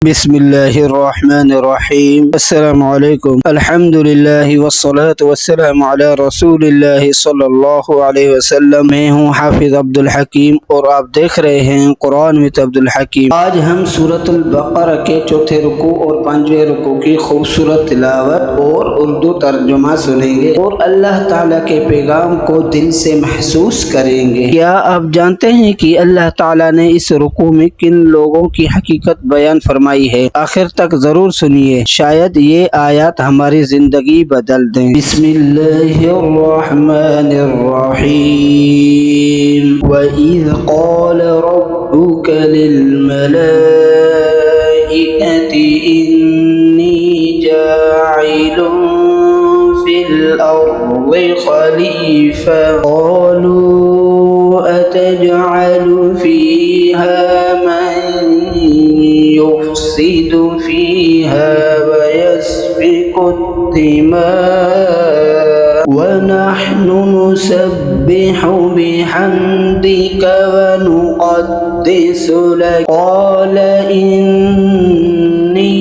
बिस्मिल्लाहिर्रहमानिर्रहीम। अस्सलामुअलैकुम। अल्हम्दुलिल्लाह वस्सलातु वस्सलामु अला रसूलिल्लाह सल्लल्लाहु अलैहि वसल्लम। मैं हूँ हाफिज अब्दुल हकीम और आप देख रहे हैं कुरान विद अब्दुल हकीम। आज हम सूरतुल बकरा के चौथे रुकू और पांचवें रुकू की खूबसूरत तिलावत और उर्दू तर्जुमा सुनेंगे और अल्लाह ताला के पैगाम को दिल से महसूस करेंगे। क्या आप जानते हैं कि अल्लाह ताला ने इस रुकू में किन लोगों की हकीकत बयान फरमाई है? आखिर तक जरूर सुनिए, शायद ये आयत हमारी जिंदगी बदल दें। बिस्मिल्लाहिर्रहमानिर्रहीम। वइज़ क़ाल रब्बुक लिल्मलाइकति इन्नी जाइलुन फिल अर्दि खलीफा क़ालू अतजअलु फ़ीहा युफ़्सिदु फ़ीहा वयस्फ़िकु الدماء ونحن نسبح بحمدك ونقدس لك قال إني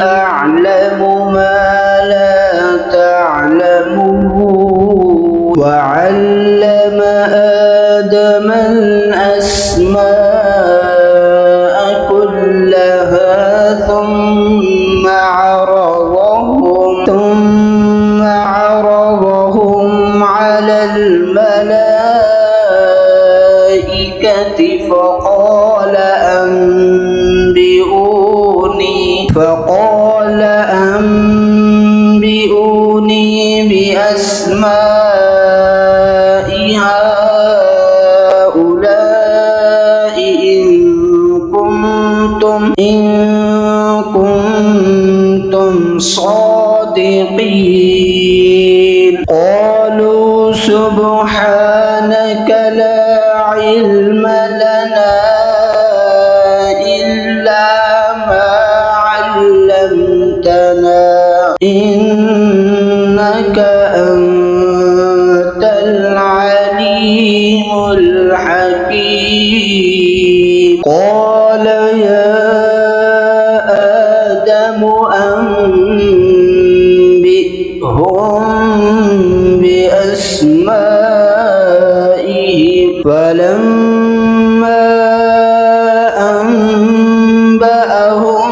أعلم ما لا تعلمون وعلم آدم الأسماء كلها ثم عرضهم على الملائكة فقال أنبئوني بأسماء هؤلاء إن كنتم صادقين قالوا سبحانك لا علم لنا إلا ما علمتنا إنك أنت العليم الحكيم قال يا آدم أنبئهم بأسمائهم فلما أنبأهم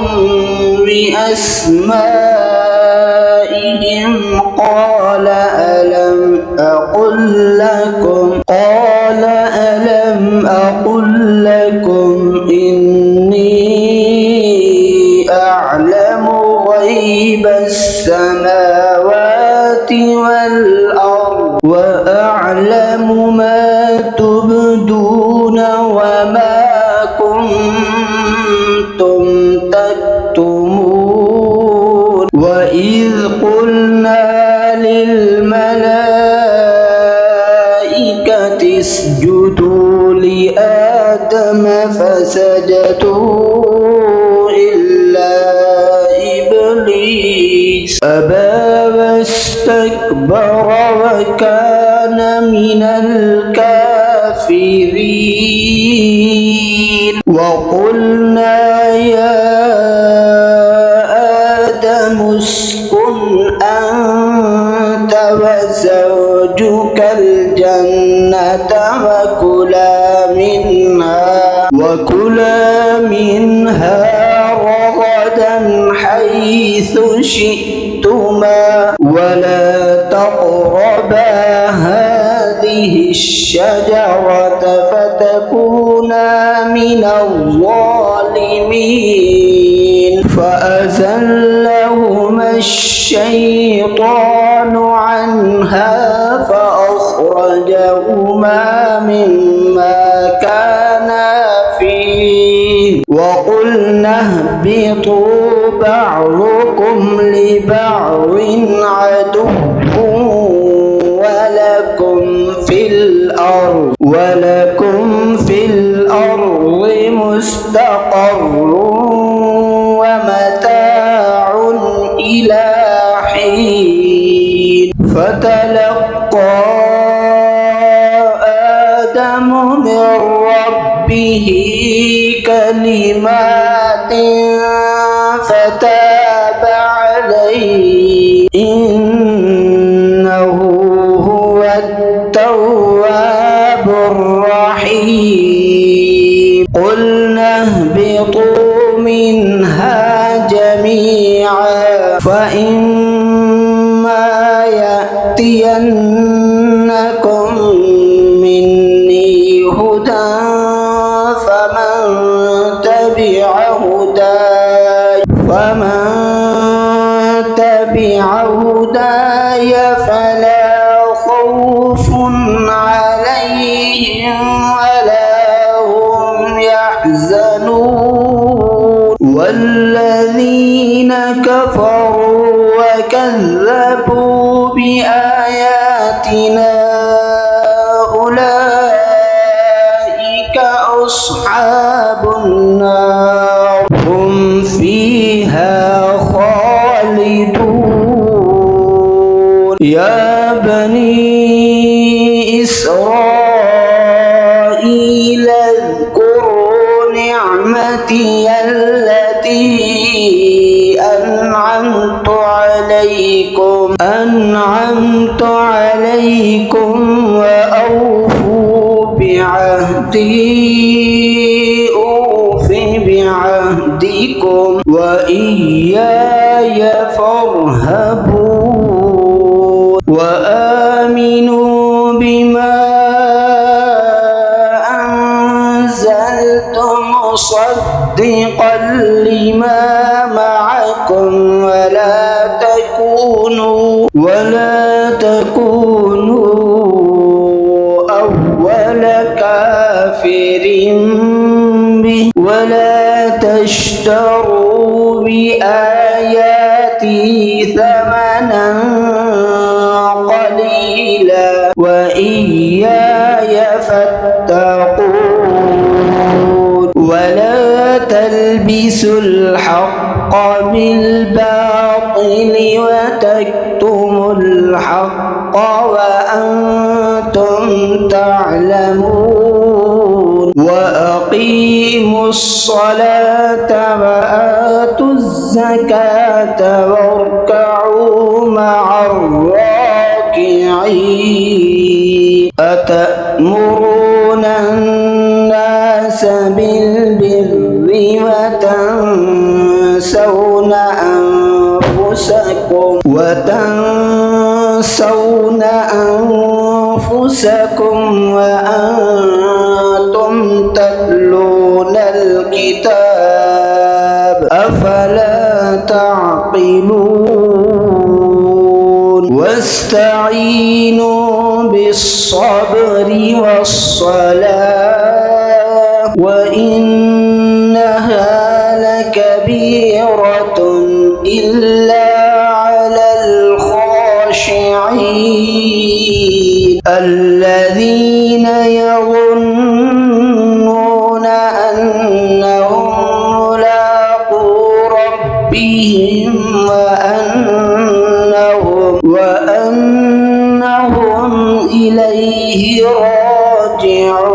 بأسمائهم قال ألم أقل لكم إني أعلم غيب السماوات والأرض وأعلم ما تبدون وما كنتم تكتمون وإذ قلنا للملائكة اسجدوا لآدم فسجدوا إلا إبليس أبى واستكبر وكان من الكافرين وقلنا يا آدم اسكن أنت وزوجك الجنة وكلا منها رغدا حيث شئتما ولا تقربا هذه الشجرة فتكونا من الظالمين فأزلهما الشيطان عنها فأخرجهما مما كانا فيه وقلنا اهبطوا بعضكم لبعض عدو ولكم في الأرض مستقر ومتاع إلى حين فتلقى آدم من ربه كلمات فتاب عليه إنه هو التواب الرحيم قلنا اهبطوا منها جميعا فإما يأتينكم مني هدى فمن تبع هداي فلا خوف عليهم ولا هم يحزنون والذين كفروا وكذبوا بآياتنا أولئك أصحاب النار هم فيها خالدون يا بني إسرائيل اذكروا نعمتي التي أنعمت عليكم وأوفوا بعهدي أوف بعهدكم وإياي فارهبون وآمنوا بما أنزلت مصدقا لما معكم ولا تكونوا أول كافر به ولا تشتروا بآياتي ثمنا قليلا وإياي فاتقون ولا تلبسوا الحق بالباطل وتكتموا الحق وأنتم تعلمون وأقيموا الصلاة وآتوا الزكاة واركعوا مع الراكعين أتأمرون الناس بالبر وتنسون أنفسكم وأنتم تتلون الكتاب أفلا تعقلون واستعينوا بالصبر والصلاة وإنها لكبيرة إلا على الخاشعين الذين يظنون أنهم ملاقو ربهم وأنهم إليه راجعون।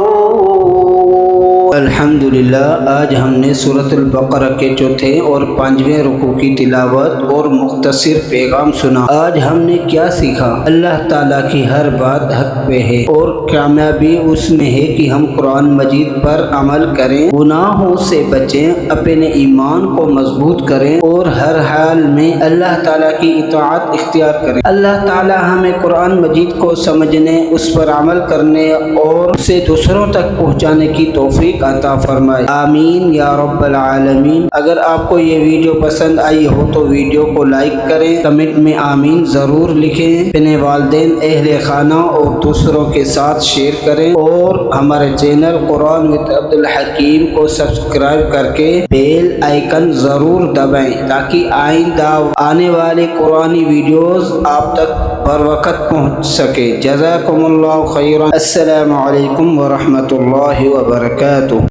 अल्हम्दुलिल्लाह, आज हमने सूरत अल-बकरा के चौथे और 5वें रुकू की तिलावत और मुख्तसर पैगाम सुना। आज हमने क्या सीखा? अल्लाह ताला की हर बात हक पे है और कामयाबी उसमें है कि हम कुरान मजीद पर अमल करें, गुनाहों से बचें, अपने ईमान को मजबूत करें और हर हाल में अल्लाह ताला की इताअत इख्तियार करें। अल्लाह ताला हमें कुरान मजीद को समझने, उस पर अमल करने और उसे दूसरों तक पहुँचाने की तौफीक अता फरमाए। आमीन या रब्बल आलमीन। अगर आपको ये वीडियो पसंद आई हो तो वीडियो को लाइक करें, कमेंट में आमीन ज़रूर लिखें, अपने वालिदैन, अहले खाना और दूसरों के साथ शेयर करें और हमारे चैनल कुरान विद अब्दुल हकीम को सब्सक्राइब करके बेल आइकन ज़रूर दबाएं ताकि आइंदा आने वाले कुरानी वीडियोस आप तक बर वक़्त पहुँच सके। जज़ाकुमुल्लाहु खैरन। अस्सलामु अलैकुम व रहमतुल्लाहि व बरकातुहू।